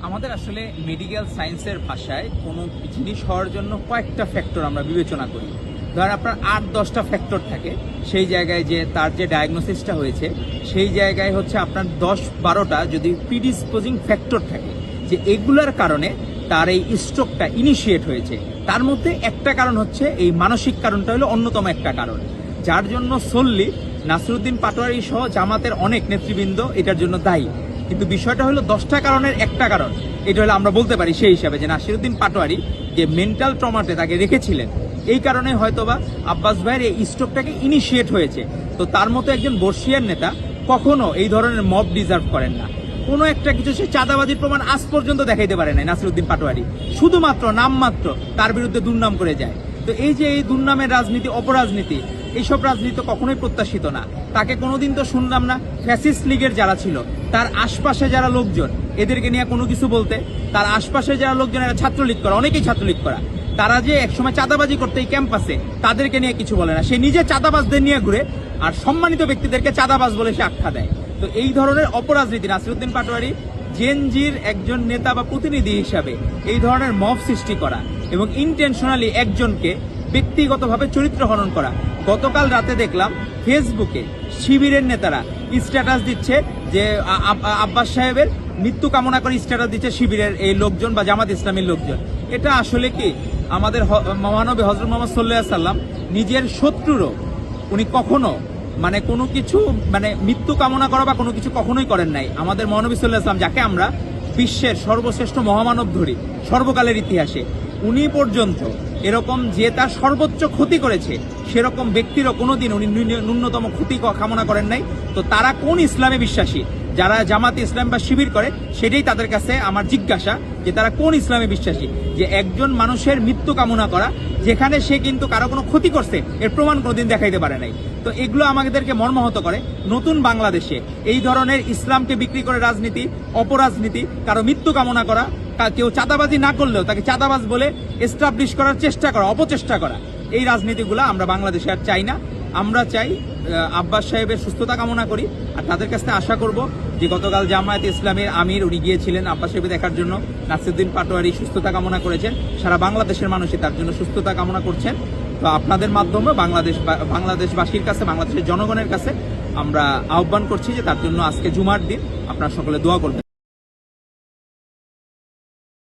আমাদের আসলে মেডিকেল সায়েন্সের ভাষায় কোনো জিনিস হওয়ার জন্য কয়েকটা ফ্যাক্টর আমরা বিবেচনা করি। ধর আপনার 8-10টা ফ্যাক্টর থাকে, সেই জায়গায় যে তার যে ডায়াগনোসিসটা হয়েছে সেই জায়গায় হচ্ছে আপনার 10-12টা যদি প্রিডিসপোজিং ফ্যাক্টর থাকে, যে এগুলোর কারণে তার এই স্ট্রোকটা ইনিশিয়েট হয়েছে। তার মধ্যে একটা কারণ হচ্ছে এই মানসিক কারণটা হলো অন্যতম একটা কারণ, যার জন্য সল্লি নাসিরউদ্দিন পাটোয়ারি সহ জামাতের অনেক নেতৃবৃন্দ এটার জন্য দায়ী। কিন্তু বিষয়টা হলো 10টা কারণের একটা কারণ, এটা হলো আমরা বলতে পারি সেই হিসাবে যে নাসিরউদ্দিন পাটোয়ারি যে মেন্টাল ট্রমাতে তাকে রেখেছিলেন, এই কারণে হয়তোবা আব্বাস ভাইয়ের এই স্ট্রোকটাকে ইনিশিয়েট হয়েছে। তো তার মতো একজন বর্ষিয়ার নেতা কখনো এই ধরনের মব ডিজার্ভ করেন না। কোনো একটা কিছু সে চাঁদাবাজির প্রমাণ আজ পর্যন্ত দেখাইতে পারে নাই নাসিরউদ্দিন পাটোয়ারি, শুধুমাত্র নামমাত্র তার বিরুদ্ধে দুর্নাম করে যায়। তো এই যে এই দুর্নামের রাজনীতি, অপরাজনীতি, এইসব রাজনীতি তো কখনোই প্রত্যাশিত না। তাকে কোনোদিন তো শুনলাম না ফ্যাসিস্ট লীগের যারা ছিল তার আশপাশে যারা লোকজন এদেরকে নিয়ে কোনো কিছু বলতে। তার আশপাশে যারা লোকজন এরা ছাত্রলীগ করা, অনেকেই ছাত্রলীগ করা, তারা যে একসময় চাঁদাবাজি করতে এই ক্যাম্পাসে, তাদেরকে নিয়ে কিছু বলে না। সে নিজে চাঁদাবাজদের নিয়ে ঘুরে আর সম্মানিত ব্যক্তিদেরকে চাঁদাবাজ বলে সে আখ্যা দেয়। তো এই ধরনের অপরাজনীতি নাসিরউদ্দিন পাটোয়ারি জেনজির একজন নেতা বা প্রতিনিধি হিসাবে এই ধরনের মব সৃষ্টি করা এবং ইন্টেনশনালি একজনকে ব্যক্তিগতভাবে চরিত্র হনন করা। গতকাল রাতে দেখলাম ফেসবুকে শিবিরের নেতারা স্ট্যাটাস দিচ্ছে যে আব্বাস সাহেবের মৃত্যু কামনা করে স্ট্যাটাস দিচ্ছে শিবিরের এই লোকজন বা জামাত ইসলামীর লোকজন। এটা আসলে কি আমাদের মহানবী হযরত মুহাম্মদ সাল্লাল্লাহু আলাইহি ওয়াসাল্লাম নিজের শত্রুরও উনি কখনো কোনো কিছু মৃত্যু কামনা করা বা কোনো কিছু কখনোই করেন নাই। আমাদের মহানবী সাল্লাল্লাহু আলাইহি ওয়াসাল্লাম, যাকে আমরা বিশ্বের সর্বশ্রেষ্ঠ মহামানব ধরি সর্বকালের ইতিহাসে, উনি পর্যন্ত এরকম যে তার সর্বোচ্চ ক্ষতি করেছে সেরকম ব্যক্তিরও কোনোদিন উনি ন্যূনতম ক্ষতি কামনা করেন নাই। তো তারা কোন ইসলামে বিশ্বাসী? যারা জামাত ইসলাম বা শিবির করে, সেটাই তাদের কাছে আমার জিজ্ঞাসা যে তারা কোন ইসলামে বিশ্বাসী, যে একজন মানুষের মৃত্যু কামনা করা যেখানে সে কিন্তু কারো কোনো ক্ষতি করছে এর প্রমাণ কোনোদিন দেখাইতে পারে নাই। তো এগুলো আমাদেরকে মর্মাহত করে। নতুন বাংলাদেশে এই ধরনের ইসলামকে বিক্রি করে রাজনীতি, অপরাজনীতি, কারো মৃত্যু কামনা করা, কেউ চাঁদাবাজি না করলেও তাকে চাঁদাবাজ বলে এস্টাবলিশ করার চেষ্টা করা, অপচেষ্টা করা, এই রাজনীতিগুলো আমরা বাংলাদেশে আর চাই না। আমরা চাই আব্বাস সাহেবের সুস্থতা কামনা করি, আর তাদের কাছ থেকে আশা করব যে গতকাল জামায়াতে ইসলামের আমির উনি গিয়েছিলেন আব্বাস সাহেব দেখার জন্য, নাসিরউদ্দিন পাটোয়ারি সুস্থতা কামনা করেছেন, সারা বাংলাদেশের মানুষই তার জন্য সুস্থতা কামনা করছেন। তো আপনাদের মাধ্যমে বাংলাদেশবাসীর কাছে, বাংলাদেশের জনগণের কাছে আমরা আহ্বান করছি যে তার জন্য আজকে জুমার দিন আপনারা সকলে দোয়া করবেন।